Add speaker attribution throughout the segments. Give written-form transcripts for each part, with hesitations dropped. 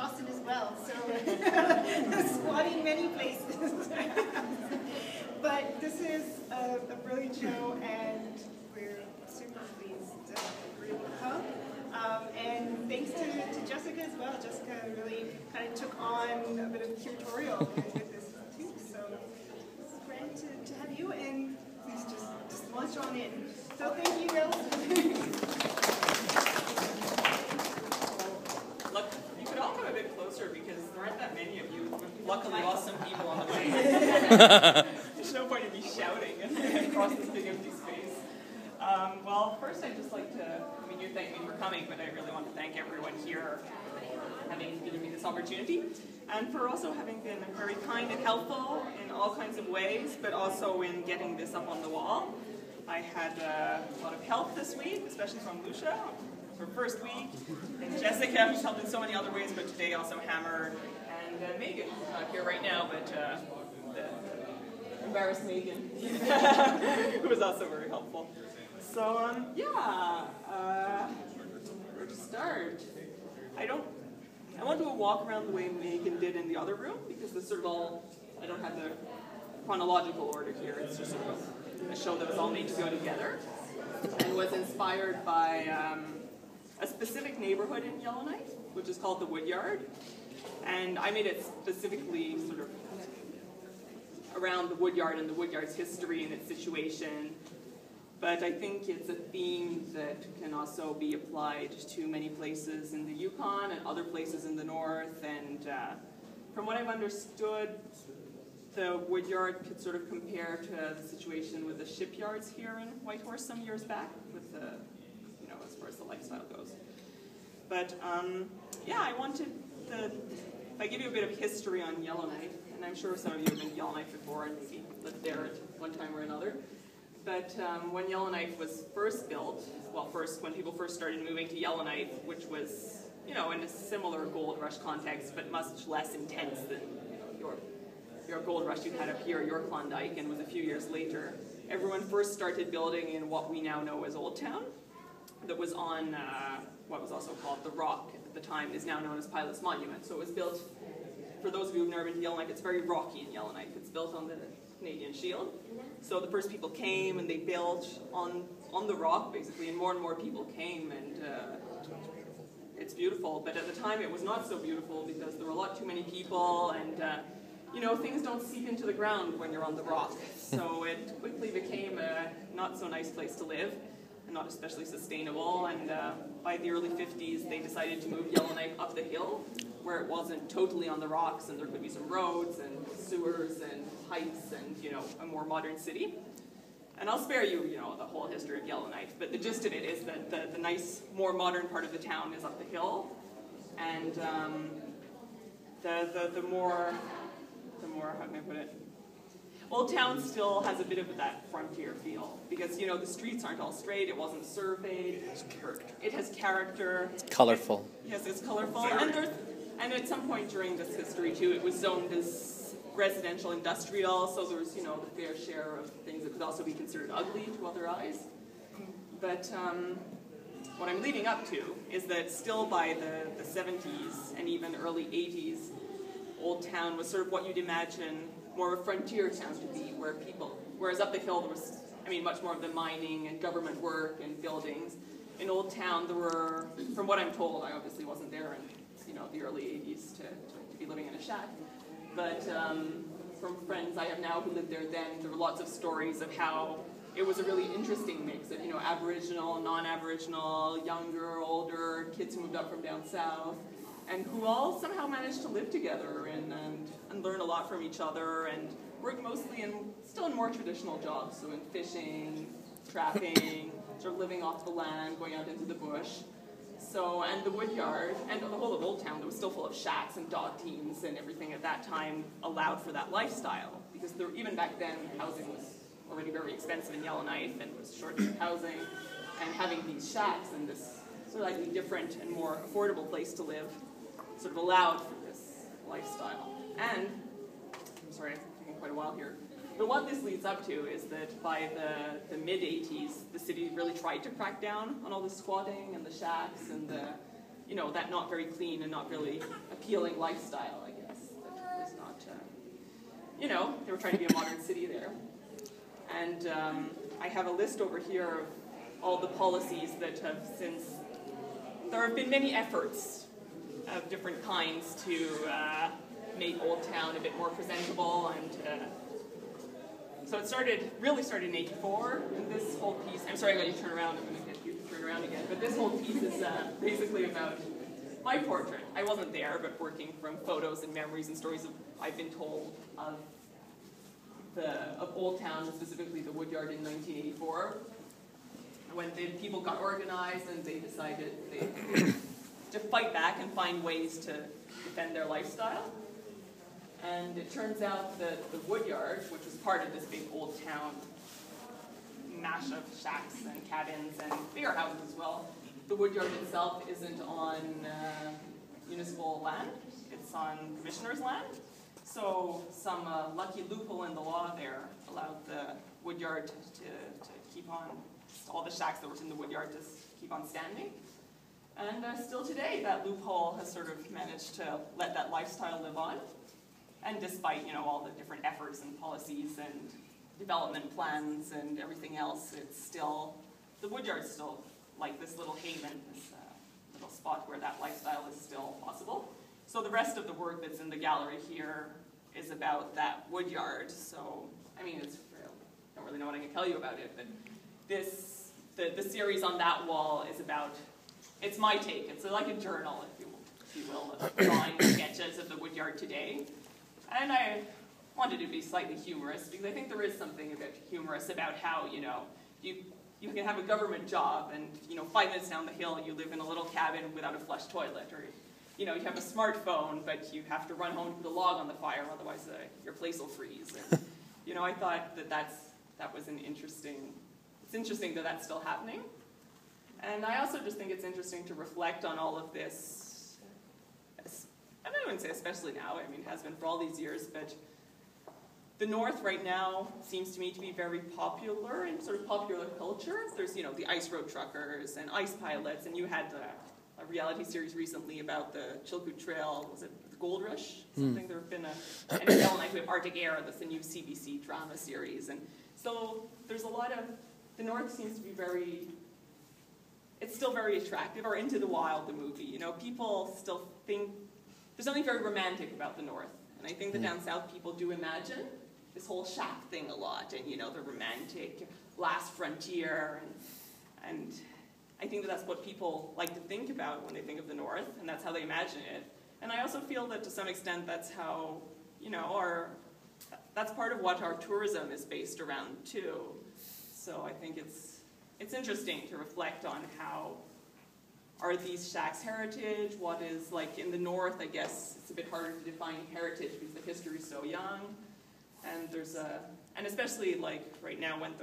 Speaker 1: Boston as well, so squatting many places. But this is a brilliant show, and we're super pleased that we're able to come. And thanks to Jessica as well. Jessica really kind of took on a bit of curatorial with this too. So it's great to have you, and please just launch on in. So thank you, girls.
Speaker 2: Look, you could all come a bit closer because there aren't that many of you. Luckily, awesome people on the way. There's no point in me shouting across this big empty space. Well, first I'd just like to, you thank me for coming, but I really want to thank everyone here for having given me this opportunity, and for also having been very kind and helpful in all kinds of ways, but also in getting this up on the wall. I had a lot of help this week, especially from Lucia, her first week, and Jessica, who's helped in so many other ways, but today also Hammer, and Megan, who's not here right now, but the embarrassed Megan, who was also very helpful. So, where to start? I want to do a walk around the way Megan did in the other room, because it's sort of all, I don't have the chronological order here, it's just sort of a show that was all made to go together, and was inspired by a specific neighborhood in Yellowknife, which is called the Woodyard, and I made it specifically sort of around the Woodyard and the Woodyard's history and its situation. But I think it's a theme that can also be applied to many places in the Yukon and other places in the north. And from what I've understood, the Woodyard could sort of compare to the situation with the shipyards here in Whitehorse some years back, with the, as far as the lifestyle goes. But I wanted to, if I give you a bit of history on Yellowknife, and I'm sure some of you have been to Yellowknife before and maybe lived there at one time or another. But when Yellowknife was first built, when people first started moving to Yellowknife, which was, in a similar gold rush context, but much less intense than, your gold rush you had up here, your Klondike, and was a few years later, everyone first started building in what we now know as Old Town, that was on what was also called the Rock at the time, is now known as Pilot's Monument. So it was built, for those of you who've never been to Yellowknife, it's very rocky in Yellowknife. It's built on the Canadian Shield. So the first people came and they built on the rock, basically, and more people came, and it's beautiful. But at the time it was not so beautiful because there were a lot too many people, and things don't seep into the ground when you're on the rock. So it quickly became a not so nice place to live, and not especially sustainable. And by the early 50s, they decided to move Yellowknife up the hill, where it wasn't totally on the rocks, and there could be some roads and sewers and pipes and, a more modern city. And I'll spare you, the whole history of Yellowknife, but the gist of it is that the nice, more modern part of the town is up the hill, and the more, how can I put it? Old Town still has a bit of that frontier feel, because, the streets aren't all straight, it wasn't surveyed. It has character. It has character. It's
Speaker 3: colorful.
Speaker 2: Yes, it's colorful. And at some point during this history, too, it was zoned as residential industrial, so there was, the fair share of things that could also be considered ugly to other eyes. But what I'm leading up to is that still by the 70s and even early 80s, Old Town was sort of what you'd imagine more of a frontier town to be, whereas up the hill there was, much more of the mining and government work and buildings. In Old Town there were, from what I'm told, I obviously wasn't there in, the early 80s to be living in a shack, but from friends I have now who lived there then, there were lots of stories of how it was a really interesting mix of, Aboriginal, non-Aboriginal, younger, older, kids who moved up from down south, and who all somehow managed to live together and learn a lot from each other, and work mostly still in more traditional jobs, so in fishing, trapping, sort of living off the land, going out into the bush. So, and the Woodyard, and the whole of Old Town, that was still full of shacks and dog teams, and everything at that time allowed for that lifestyle, because even back then, housing was already very expensive in Yellowknife, and was short of housing, and having these shacks and this slightly different and more affordable place to live sort of allowed for this lifestyle. And, I'm sorry, it's taking quite a while here, but what this leads up to is that by the mid-80s, the city really tried to crack down on all the squatting and the shacks and the you know, that not very clean and not really appealing lifestyle, I guess. That was not, you know, they were trying to be a modern city there. And I have a list over here of all the policies that have since, there have been many efforts of different kinds to make Old Town a bit more presentable, and so it really started in '84, and this whole piece, I'm sorry I got you to turn around, I'm going to get you to turn around again, but this whole piece is basically about my portrait. I wasn't there, but working from photos and memories and stories I've been told of Old Town, specifically the Woodyard in 1984, when the people got organized and they decided to fight back and find ways to defend their lifestyle. And it turns out that the Woodyard, which was part of this big Old Town mash of shacks and cabins and bigger houses as well, the Woodyard itself isn't on municipal land, it's on commissioner's land. So some lucky loophole in the law there allowed the Woodyard to keep on, all the shacks that were in the Woodyard to keep on standing. And still today, that loophole has sort of managed to let that lifestyle live on. And despite, you know, all the different efforts and policies and development plans and everything else, it's still, the Woodyard's still like this little haven, this little spot where that lifestyle is still possible. So the rest of the work that's in the gallery here is about that Woodyard. So, I mean, it's real. I don't really know what I can tell you about it, but the series on that wall is about, it's my take. It's like a journal, if you will, of drawing sketches of the Woodyard today. And I wanted to be slightly humorous, because I think there is something a bit humorous about how, you know, you can have a government job and, you know, 5 minutes down the hill you live in a little cabin without a flush toilet, or, you know, you have a smartphone but you have to run home to put a log on the fire, otherwise your place will freeze. And, you know, I thought that was an interesting, it's interesting that that's still happening. And I also just think it's interesting to reflect on all of this, I wouldn't say especially now, I mean, it has been for all these years, but the North right now seems to me to be very popular in sort of popular culture. There's, you know, the ice road truckers and ice pilots, and you had a reality series recently about the Chilkoot Trail, was it the Gold Rush? Something, there have been and in Yellowknife we have Arctic Air, that's the new CBC drama series. And so there's a lot of, the North seems to be very, it's still very attractive, or Into the Wild, the movie. You know, people still think, there's something very romantic about the North. And I think that down south people do imagine this whole shack thing a lot, and, you know, the romantic last frontier, and I think that that's what people like to think about when they think of the North, and that's how they imagine it. And I also feel that to some extent that's how, you know, that's part of what our tourism is based around too. So I think it's interesting to reflect on how are these shacks heritage, what is, like in the North, I guess it's a bit harder to define heritage because the history is so young. And and especially like right now when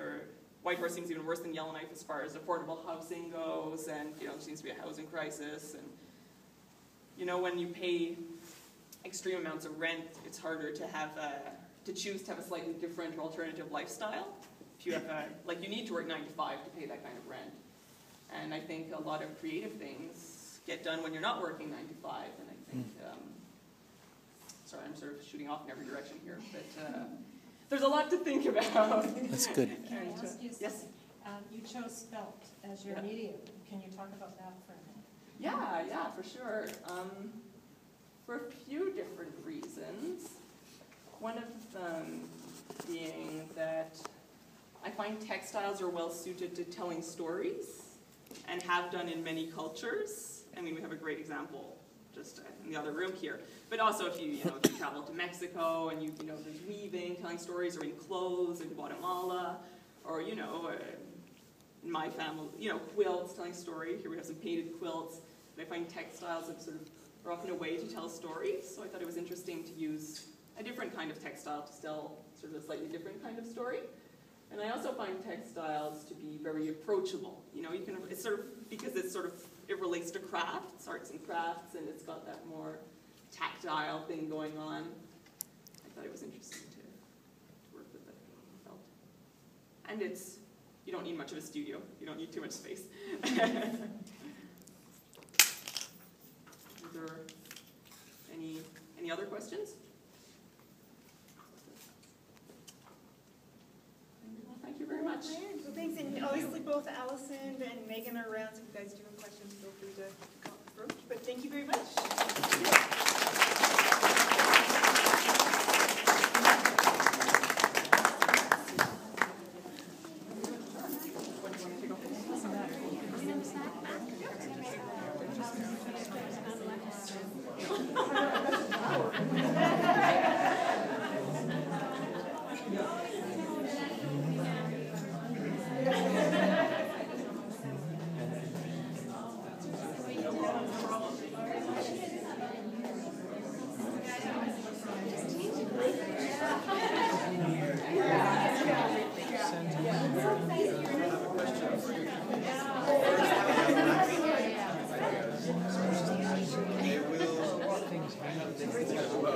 Speaker 2: Whitehorse seems even worse than Yellowknife as far as affordable housing goes, and, you know, there seems to be a housing crisis. And, you know, when you pay extreme amounts of rent, it's harder to have to choose to have a slightly different or alternative lifestyle. If you have like you need to work 9 to 5 to pay that kind of rent. And I think a lot of creative things get done when you're not working 9 to 5. And I think, sorry, I'm sort of shooting off in every direction here, but there's a lot to think about.
Speaker 3: That's good.
Speaker 4: Can I ask you something?
Speaker 2: Yes.
Speaker 4: You chose felt as your medium. Can you talk about that for a minute?
Speaker 2: Yeah, for sure. For a few different reasons. One of them being that I find textiles are well suited to telling stories, and have done in many cultures. I mean, we have a great example just in the other room here. But also if you travel to Mexico and you know, there's weaving, telling stories, or in clothes in Guatemala, or, you know, in my family, you know, quilts telling story. Here we have some painted quilts. And I find textiles are often a way to tell stories. So I thought it was interesting to use a different kind of textile to tell sort of a slightly different kind of story. And I also find textiles to be very approachable. You know, it's sort of, because it relates to crafts, arts and crafts, and it's got that more tactile thing going on. I thought it was interesting to work with it. And you don't need much of a studio. You don't need too much space. there any other questions? Well, thank you very much.
Speaker 1: Well, thanks, and obviously both Allison and Megan are around, so if you guys do have questions, feel free to approach. But thank you very much.
Speaker 3: They will